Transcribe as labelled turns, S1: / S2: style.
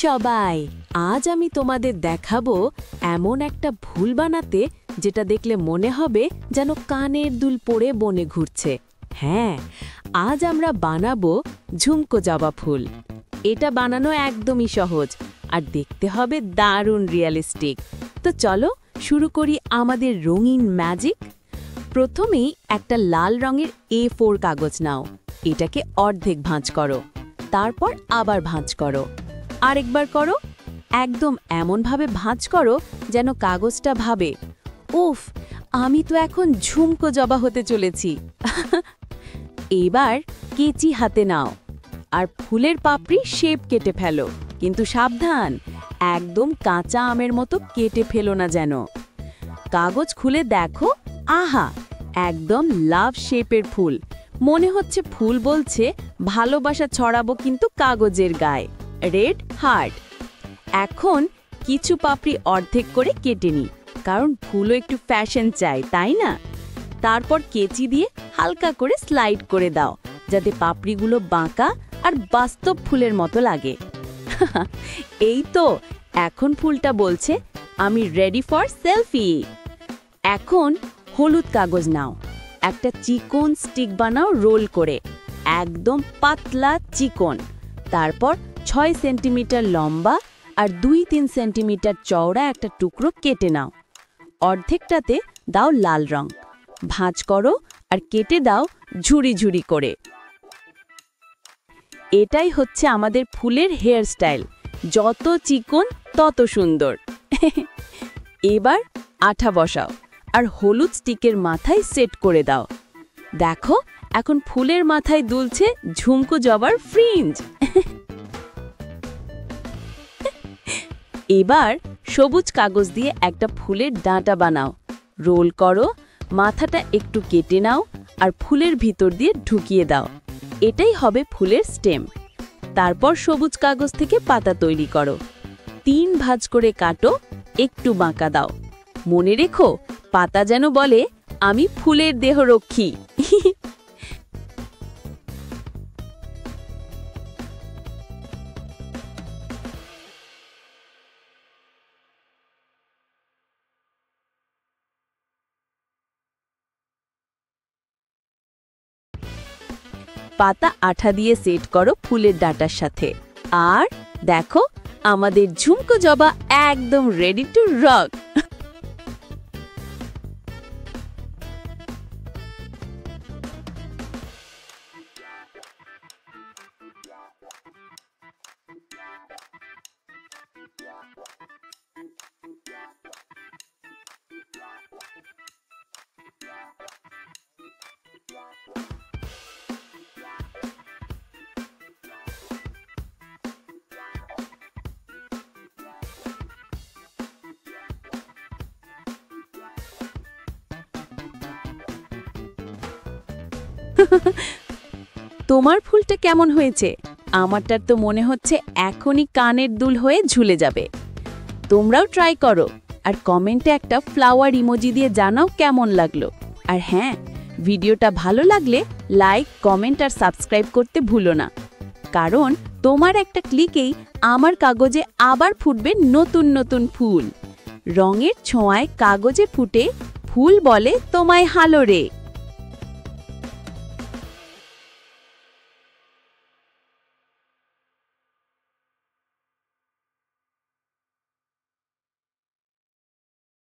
S1: সবাই, আজ আমি তোমাদের দেখাবো এমন একটা ফুল বানাতে যেটা দেখলে মনে হবে যেন কানের দুল পড়ে বনে ঘুরছে। হ্যাঁ, আজ আমরা বানাবো ঝুমকো জবা ফুল। এটা বানানো একদমই সহজ আর দেখতে হবে দারুণ রিয়েলিস্টিক। তো চলো শুরু করি আমাদের রঙিন ম্যাজিক। প্রথমেই একটা লাল রঙের A4 কাগজ নাও, এটাকে অর্ধেক ভাঁজ করো, তারপর আবার ভাঁজ করো, আরেকবার করো। একদম এমনভাবে ভাঁজ করো যেন কাগজটা ভাবে, উফ, আমি তো এখন ঝুমকো জবা হতে চলেছি। এবার কেচি হাতে নাও আর ফুলের পাপড়ি শেপ কেটে ফেলো, কিন্তু সাবধান, একদম কাঁচা আমের মতো কেটে ফেলো না যেন। কাগজ খুলে দেখো, আহা, একদম লাভ শেপের ফুল। মনে হচ্ছে ফুল বলছে ভালোবাসা ছড়াবো কিন্তু কাগজের গায়ে। Red heart. এখন কিছু পাপড়ি অর্ধেক করে কেটে নিই, কারণ ফুলও একটু ফ্যাশন চাই, তাই না? তারপর কেচি দিয়ে হালকা করে স্লাইড করে দাও, যাতে পাপড়িগুলো বাঁকা আর বাস্তব ফুলের মতো লাগে। এই তো, এখন ফুলটা বলছে আমি রেডি ফর সেলফি। এখন হলুদ কাগজ নাও, একটা চিকন স্টিক বানাও রোল করে, একদম পাতলা চিকন। তারপর 6 সেন্টিমিটার লম্বা আর 2-3 সেন্টিমিটার চওড়া একটা টুকরো কেটে নাও। অর্ধেকটাতে দাও লাল রং, ভাঁজ করো আর কেটে দাও ঝুড়ি ঝুড়ি করে। এটাই হচ্ছে আমাদের ফুলের হেয়ার স্টাইল, যত চিকন তত সুন্দর। এবার আঠা বসাও আর হলুদ স্টিকের মাথায় সেট করে দাও। দেখো, এখন ফুলের মাথায় দুলছে ঝুমকো জবার ফ্রিঞ্জ। এবার সবুজ কাগজ দিয়ে একটা ফুলের ডাঁটা বানাও, রোল করো, মাথাটা একটু কেটে নাও আর ফুলের ভিতর দিয়ে ঢুকিয়ে দাও। এটাই হবে ফুলের স্টেম। তারপর সবুজ কাগজ থেকে পাতা তৈরি করো, 3 ভাঁজ করে কাটো, একটু বাঁকা দাও। মনে রেখো, পাতা যেন বলে আমি ফুলের দেহরক্ষী। পাতা আঠা দিয়ে সেট করো ফুলের ডাঁটার সাথে। আর দেখো, আমাদের ঝুমকো জবা একদম রেডি টু রক। তোমার ফুলটা কেমন হয়েছে? আমারটার তো মনে হচ্ছে এখনই কানের দুল হয়ে ঝুলে যাবে। তোমরাও ট্রাই করো আর কমেন্টে একটা ফ্লাওয়ার ইমোজি দিয়ে জানাও কেমন লাগলো। আর হ্যাঁ, ভিডিওটা ভালো লাগলে লাইক, কমেন্ট আর সাবস্ক্রাইব করতে ভুলো না, কারণ তোমার একটা ক্লিকেই আমার কাগজে আবার ফুটবে নতুন নতুন ফুল। রঙের ছোঁয়ায় কাগজে ফুটে ফুল বলে তোমায় হালো রে।